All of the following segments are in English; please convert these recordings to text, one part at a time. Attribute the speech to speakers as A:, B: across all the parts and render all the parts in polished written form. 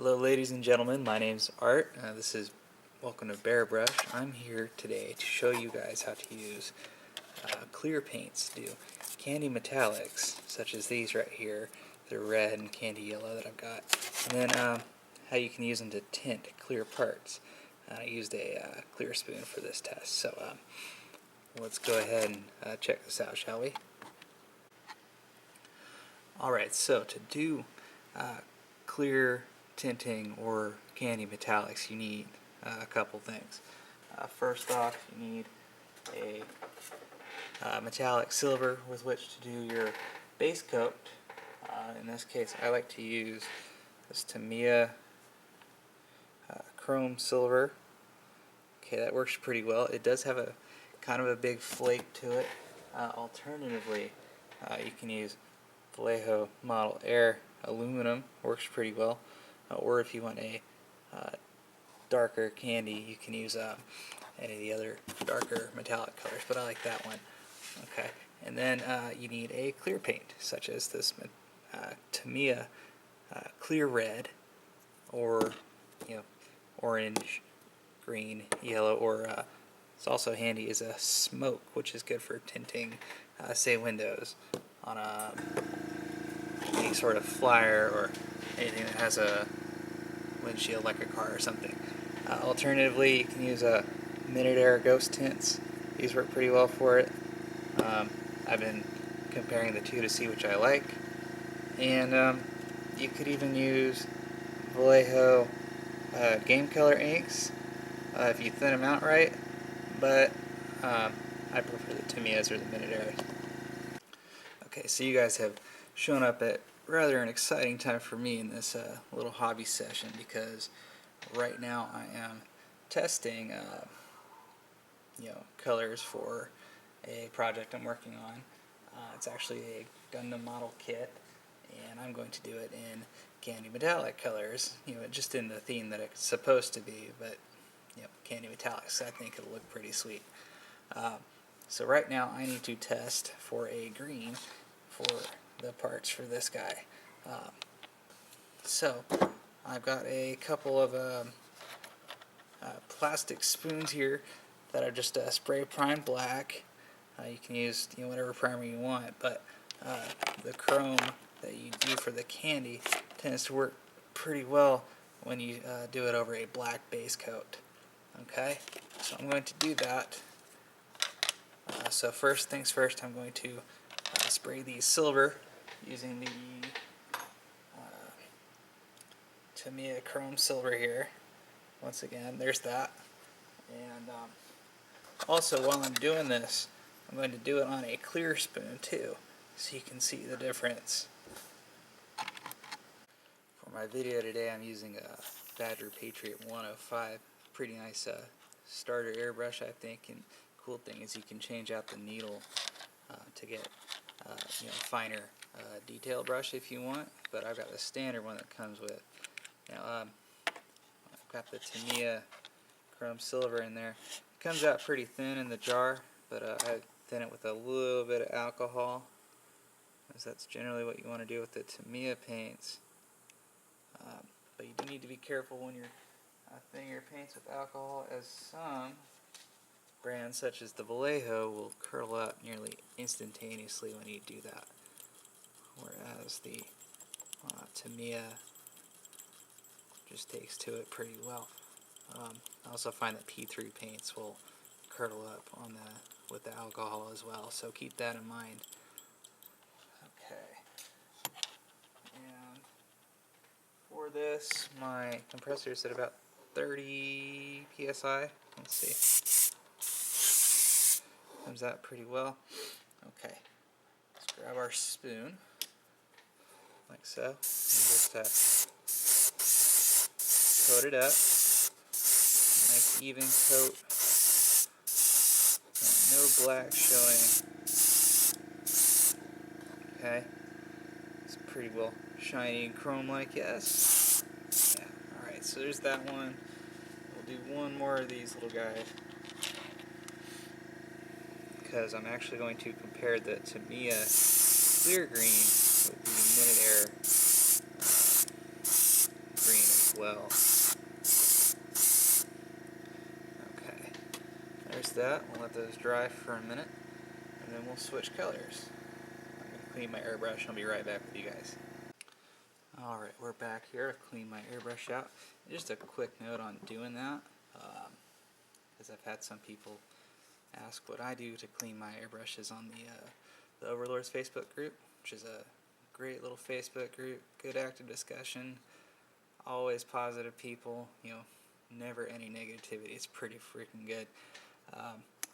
A: Hello ladies and gentlemen, my name's Art. This is Welcome to Airbrush. I'm here today to show you guys how to use clear paints to do candy metallics, such as these right here. They're red and candy yellow that I've got. And then how you can use them to tint clear parts. I used a clear spoon for this test, so let's go ahead and check this out, shall we? Alright, so to do clear tinting or candy metallics, you need a couple things. First off, you need a metallic silver with which to do your base coat. In this case, I like to use this Tamiya chrome silver. Okay, that works pretty well. It does have a kind of a big flake to it. Alternatively, you can use Vallejo Model Air aluminum. Works pretty well. Or if you want a darker candy, you can use any of the other darker metallic colors, but I like that one. Okay, and then you need a clear paint, such as this Tamiya Clear Red, or orange, green, yellow, or it's also handy is a smoke, which is good for tinting, say, windows on any sort of flyer or anything that has a windshield like a car or something. Alternatively, you can use Minitaire ghost tints. These work pretty well for it. I've been comparing the two to see which I like. And you could even use Vallejo game color inks if you thin them out right, but I prefer the Tamiyas or the Minitaires. Okay, so you guys have shown up at rather an exciting time for me in this little hobby session, because right now I am testing colors for a project I'm working on. It's actually a Gundam model kit, and I'm going to do it in candy metallic colors, just in the theme that it's supposed to be, but candy metallics. I think it'll look pretty sweet. So right now I need to test for a green for the parts for this guy. So I've got a couple of plastic spoons here that are just spray primed black. You can use whatever primer you want, but the chrome that you do for the candy tends to work pretty well when you do it over a black base coat. Okay, so I'm going to do that. So first things first, I'm going to spray the silver using the Tamiya chrome silver here. Once again, there's that. And also, while I'm doing this, I'm going to do it on a clear spoon too, so you can see the difference. For my video today, I'm using a Patriot 105. Pretty nice starter airbrush, I think. And cool thing is you can change out the needle to get finer detail brush if you want. But I've got the standard one that comes with. I've got the Tamiya chrome silver in there. It comes out pretty thin in the jar, but I thin it with a little bit of alcohol, as that's generally what you want to do with the Tamiya paints. But you do need to be careful when you're thinning your paints with alcohol, as some brands, such as the Vallejo, will curl up nearly instantaneously when you do that, whereas the Tamiya just takes to it pretty well. I also find that P3 paints will curdle up on with the alcohol as well, so keep that in mind. Okay, and for this, my compressor is at about 30 psi. Let's see. Comes out pretty well. Okay, let's grab our spoon, like so, and just coat it up. Nice even coat. No black showing. Okay. It's pretty well shiny and chrome-like, yes? Yeah, alright, so there's that one. We'll do one more of these little guys, because I'm actually going to compare the Tamiya Clear Green with the Minitaire green as well. Okay, there's that. We'll let those dry for a minute, and then we'll switch colors. I'm going to clean my airbrush, and I'll be right back with you guys. Alright, we're back here. I've cleaned my airbrush out. Just a quick note on doing that, because I've had some people ask what I do to clean my airbrushes on the Overlords Facebook group, which is a great little Facebook group, good active discussion, always positive people, you know, never any negativity. It's pretty freaking good.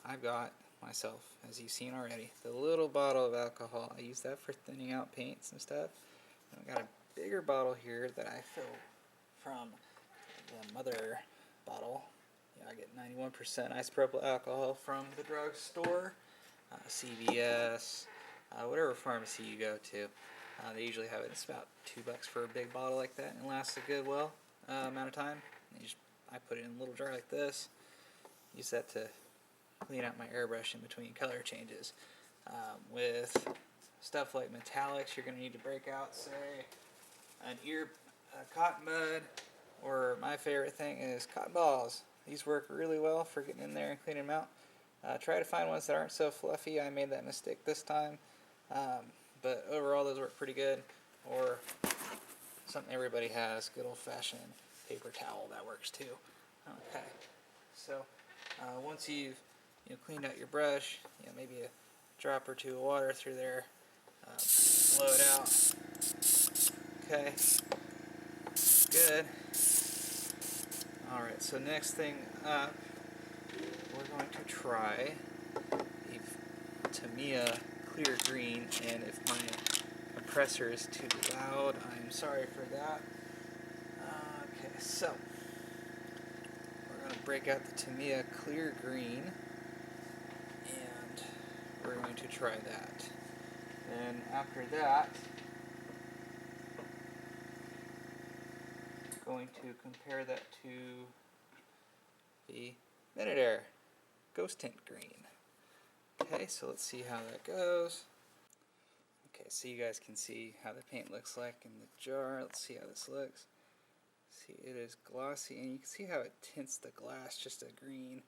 A: I've got myself, as you've seen already, the little bottle of alcohol. I use that for thinning out paints and stuff. And I've got a bigger bottle here that I fill from the mother bottle. Yeah, I get 91% isopropyl alcohol from the drugstore, CVS, whatever pharmacy you go to. They usually have it. It's about $2 for a big bottle like that, and it lasts a good amount of time. I put it in a little jar like this. Use that to clean out my airbrush in between color changes. With stuff like metallics, you're going to need to break out, say, cotton bud, or my favorite thing is cotton balls. These work really well for getting in there and cleaning them out. Try to find ones that aren't so fluffy. I made that mistake this time. But overall, those work pretty good. Or something everybody has, good old-fashioned paper towel, that works too. Okay, so once you've cleaned out your brush, maybe a drop or two of water through there, blow it out. Okay, good. Alright, so next thing we're going to try the Tamiya Clear Green, and if my compressor is too loud, I'm sorry for that. Okay, so we're going to break out the Tamiya Clear Green, and we're going to try that. Then after that, going to compare that to the Minitaire Ghost Tint Green. Okay, so let's see how that goes. Okay, so you guys can see how the paint looks like in the jar. Let's see how this looks. See, it is glossy, and you can see how it tints the glass just a green.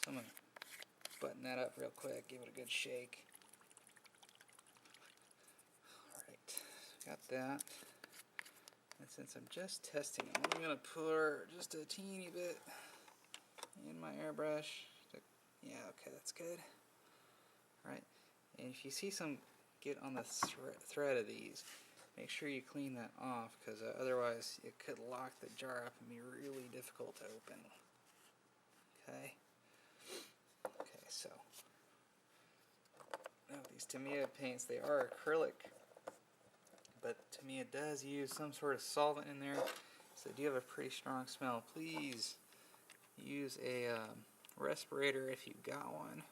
A: So I'm going to button that up real quick, give it a good shake. Alright, got that. And since I'm just testing them, I'm going to pour just a teeny bit in my airbrush. Yeah, okay, that's good. Alright, and if you see some get on the thread of these, make sure you clean that off, because otherwise it could lock the jar up and be really difficult to open. Okay. Okay, so now these Tamiya paints, they are acrylic, but Tamiya does use some sort of solvent in there, so they do have a pretty strong smell. Please use a respirator if you've got one.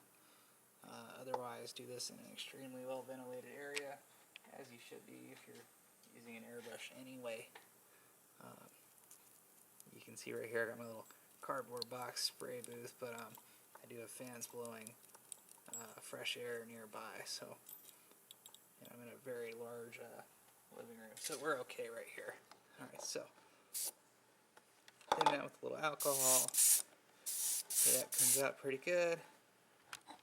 A: Otherwise, do this in an extremely well ventilated area, as you should be if you're using an airbrush anyway. You can see right here I got my little cardboard box spray booth, but I do have fans blowing fresh air nearby, so I'm in a very large living room, so we're okay right here. Alright, so thin that with a little alcohol. Okay, that comes out pretty good.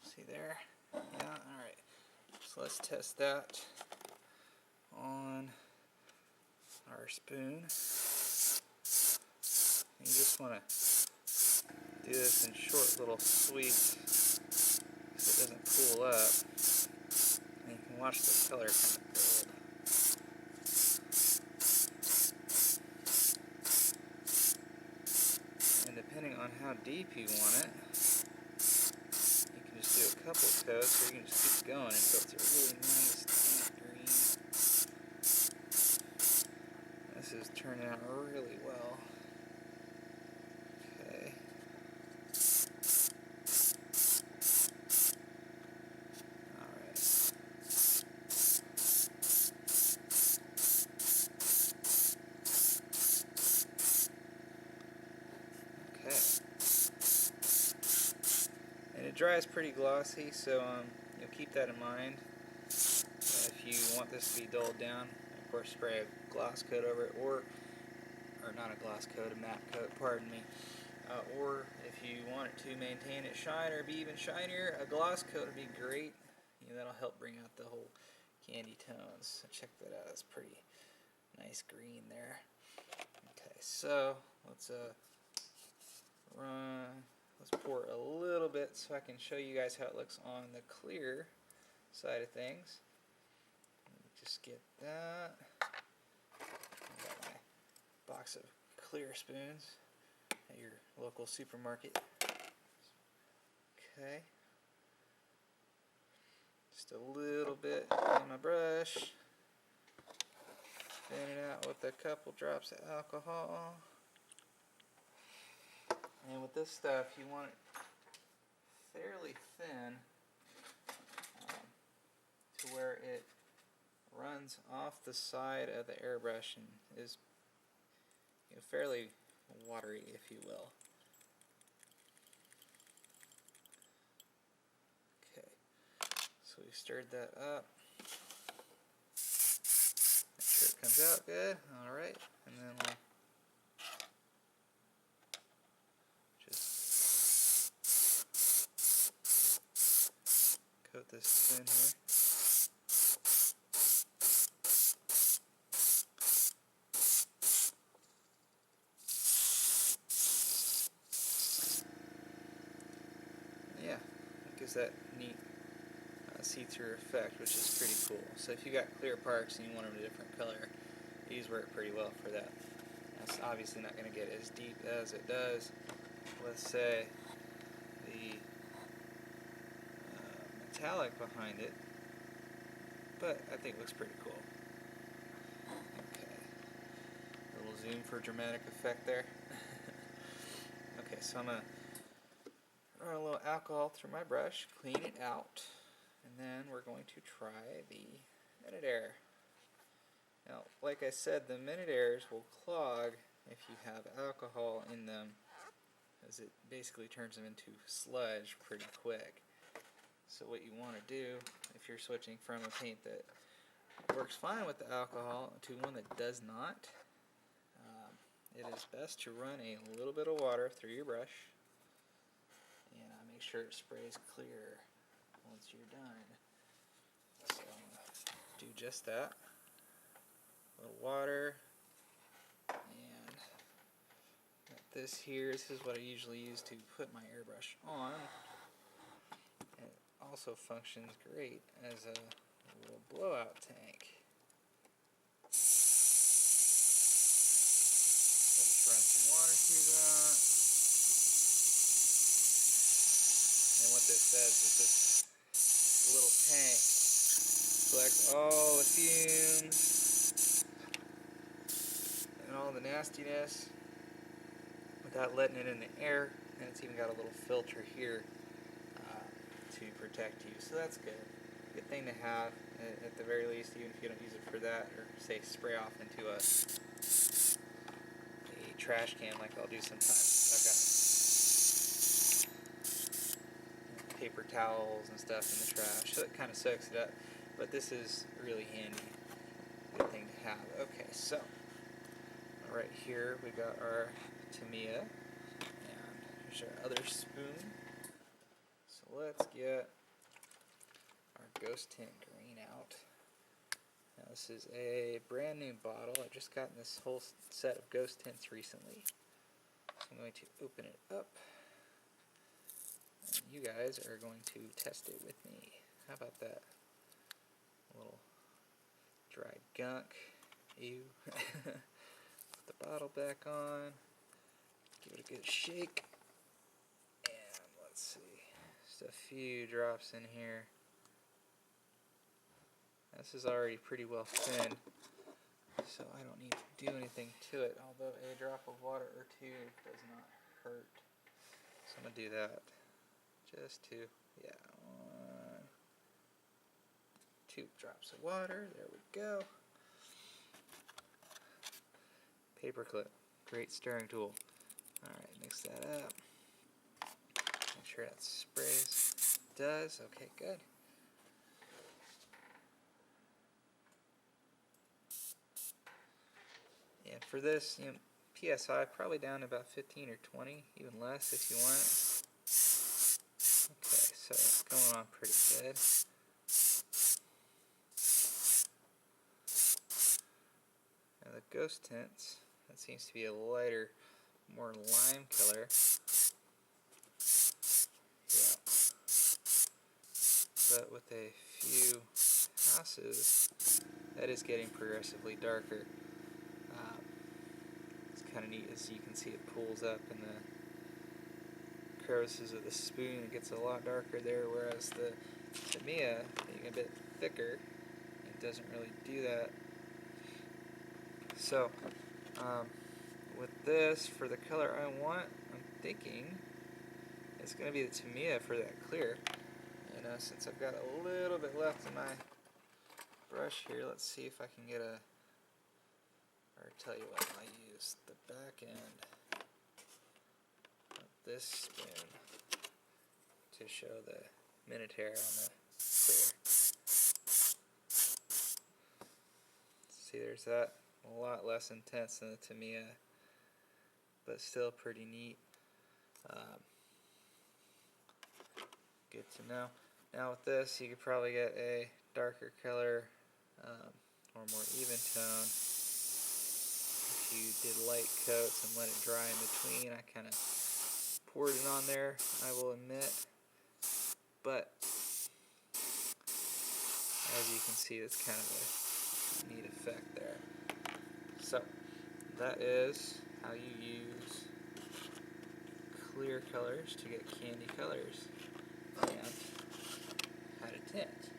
A: See there? Yeah, alright. So let's test that on our spoon. You just want to do this in short little sweeps so it doesn't pool up. And you can watch the color kind of build. And depending on how deep you want it, you can just do a couple coats, or you can just keep going until it's a really nice deep green. This is turning out really well. Okay. Alright. Okay. And it dries pretty glossy, so you'll keep that in mind. If you want this to be dulled down, of course spray a gloss coat over it, or not a gloss coat, a matte coat, pardon me. Or if you want it to maintain its shine or be even shinier, a gloss coat would be great. That'll help bring out the whole candy tones. So check that out. It's pretty nice green there. Okay, so let's pour a little bit so I can show you guys how it looks on the clear side of things. Just get that. I got my box of clear spoons at your local supermarket. Okay. Just a little bit in my brush. Thin it out with a couple drops of alcohol. And with this stuff, you want it fairly thin to where it runs off the side of the airbrush and is fairly watery, if you will. Okay, so we stirred that up. Make sure it comes out good. Alright, and then we'll just coat this spoon here. Yeah, it gives that neat see-through effect, which is pretty cool. So if you got clear parts and you want them a different color, these work pretty well for that. It's obviously not going to get as deep as it does, let's say, the metallic behind it, but I think it looks pretty cool. Okay, a little zoom for dramatic effect there. Okay, so I'm going to run a little alcohol through my brush, clean it out, and then we're going to try the Minitaire. Now, like I said, the Minitaires will clog if you have alcohol in them, as it basically turns them into sludge pretty quick. So what you want to do, if you're switching from a paint that works fine with the alcohol to one that does not, it is best to run a little bit of water through your brush, and make sure it sprays clear once you're done. So I'm going to do just that. A little water, and got this here. This is what I usually use to put my airbrush on. It also functions great as a little blowout tank. So just run some water through that. And what this does is this little tank collects all the fumes and all the nastiness without letting it in the air, and it's even got a little filter here to protect you, so that's good. Good thing to have at the very least, even if you don't use it for that, or say spray off into a trash can like I'll do sometimes. I've got paper towels and stuff in the trash, so it kind of soaks it up, but this is really handy. Good thing to have. Okay, so right here we got our Tamiya, and here's our other spoon. So let's get our Ghost Tint green out. Now this is a brand new bottle. I've just gotten this whole set of Ghost Tints recently. So I'm going to open it up, and you guys are going to test it with me. How about that? A little dry gunk. Ew. Put the bottle back on. Give it a good shake. And let's see. Just a few drops in here. This is already pretty well thinned, so I don't need to do anything to it, although a drop of water or two does not hurt. So I'm going to do that. Just two. Yeah, 2 drops of water. There we go. Paperclip. Great stirring tool. Alright, mix that up. Make sure that sprays. It does. Okay, good. And for this, PSI, probably down to about 15 or 20, even less if you want. Okay, so it's going on pretty good. Now the ghost tints, that seems to be a lighter, more lime color. Yeah. But with a few passes, that is getting progressively darker. It's kind of neat, as you can see it pulls up in the crevices of the spoon. It gets a lot darker there, whereas the Tamiya, being a bit thicker, it doesn't really do that. So, with this, for the color I want, I'm thinking it's going to be the Tamiya for that clear. And since I've got a little bit left in my brush here, let's see if I can get a, or tell you what, I use the back end of this spoon to show the Minitaire on the clear. See, there's that. A lot less intense than the Tamiya, but still pretty neat. Good to know. Now with this, you could probably get a darker color or more even tone if you did light coats and let it dry in between. I kind of poured it on there, I will admit, but as you can see, it's kind of a neat effect there. So that is how you use clear colors to get candy colors and how to tint.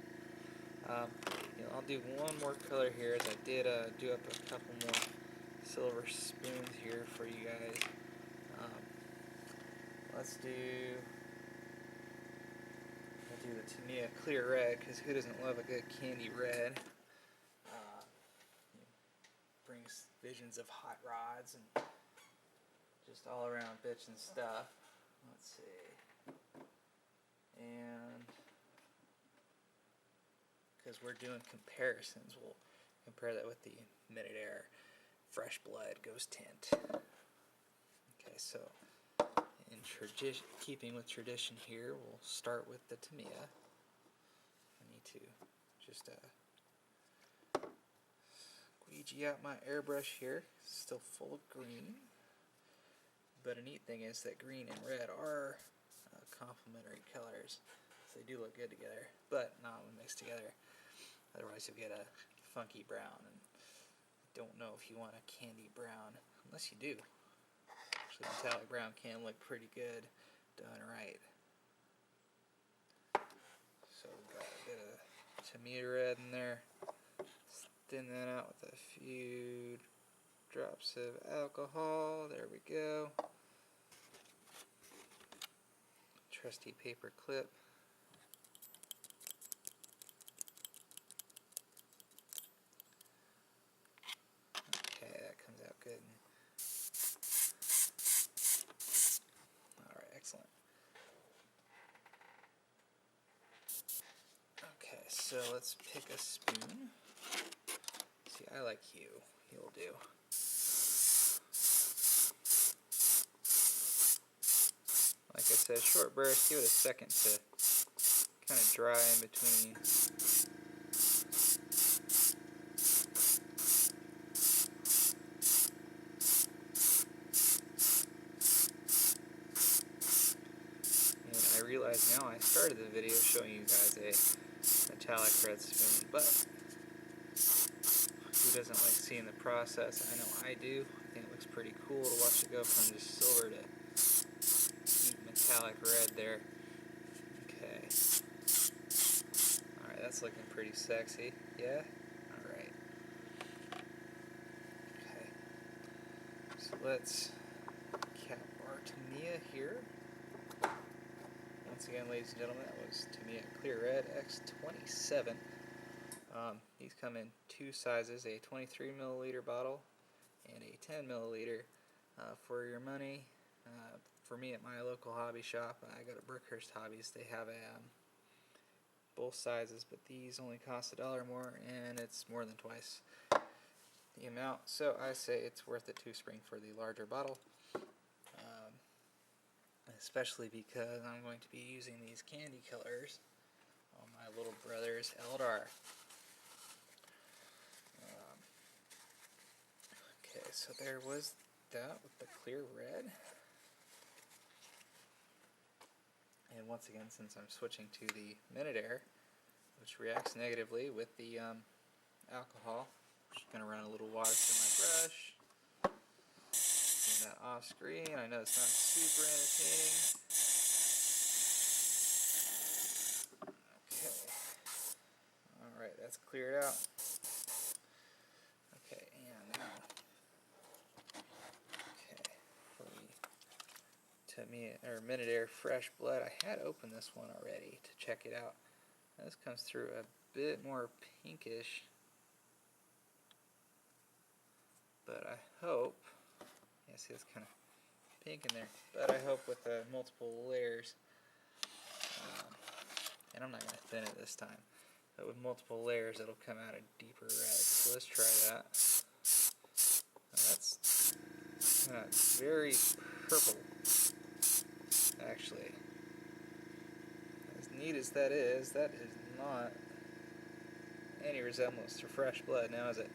A: I'll do one more color here, as I did do up a couple more silver spoons here for you guys. I'll do the Tamiya Clear Red, because who doesn't love a good candy red? It brings visions of hot rods and just all around bitchin' stuff. Let's see. And because we're doing comparisons, we'll compare that with the Minitaire Fresh Blood Ghost Tint. Okay, so in keeping with tradition here, we'll start with the Tamiya. I need to just squeegee out my airbrush here. It's still full of green. But a neat thing is that green and red are complementary colors. So they do look good together, but not when mixed together. Otherwise you'll get a funky brown, and I don't know if you want a candy brown, unless you do. Actually, metallic brown can look pretty good done right. So we've got a bit of Tamiya red in there. Thin that out with a few drops of alcohol. There we go. Trusty paper clip. Okay, that comes out good. Alright, excellent. Okay, so let's pick a spoon. See, I like you. You'll do. Like I said, short burst, give it a second to kind of dry in between. And I realize now I started the video showing you guys a metallic red spoon, but who doesn't like seeing the process? I know I do. I think it looks pretty cool to watch it go from just silver to deep metallic red there. Okay. Alright, that's looking pretty sexy. Yeah? Alright. Okay. So let's cap our Tamiya here. Once again, ladies and gentlemen, that was Tamiya Clear Red X27. These come in two sizes, a 23 milliliter bottle and a 10 milliliter. For your money, for me at my local hobby shop, I go to Brookhurst Hobbies. They have both sizes, but these only cost $1 more, and it's more than twice the amount, so I say it's worth it to spring for the larger bottle, especially because I'm going to be using these candy colors on my little brother's Eldar. Okay, so there was that with the clear red. And once again, since I'm switching to the Minitaire, which reacts negatively with the alcohol, I'm just going to run a little water through my brush. Getting that off screen. I know it's not super entertaining. Okay. Alright, that's cleared out. Okay, and now, for the Tamiya or Minitaire Fresh Blood, I had opened this one already to check it out. Now this comes through a bit more pinkish, but I hope, yeah, see it's kind of pink in there, but I hope with the multiple layers, and I'm not going to thin it this time, but with multiple layers it'll come out a deeper red. So let's try that. That's very purple, actually. As neat as that is not any resemblance to Fresh Blood, now is it?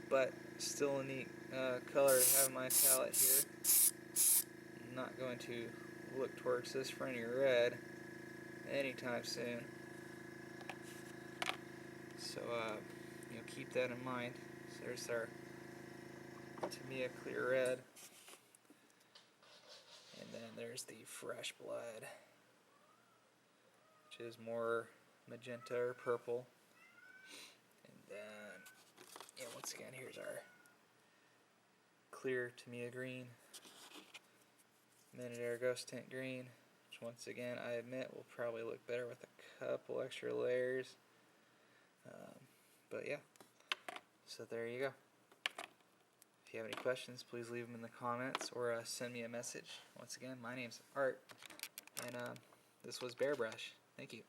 A: But still a neat color to have in my palette here. I'm not going to look towards this for any red anytime soon. So keep that in mind. So there's our Tamiya Clear Red. And then there's the Fresh Blood, which is more magenta or purple. And then, once again, here's our clear Tamiya Green, Minitaire Ghost Tint Green, which once again I admit will probably look better with a couple extra layers. But yeah, so there you go. If you have any questions, please leave them in the comments or send me a message. Once again, my name's Art, and this was Airbrush. Thank you.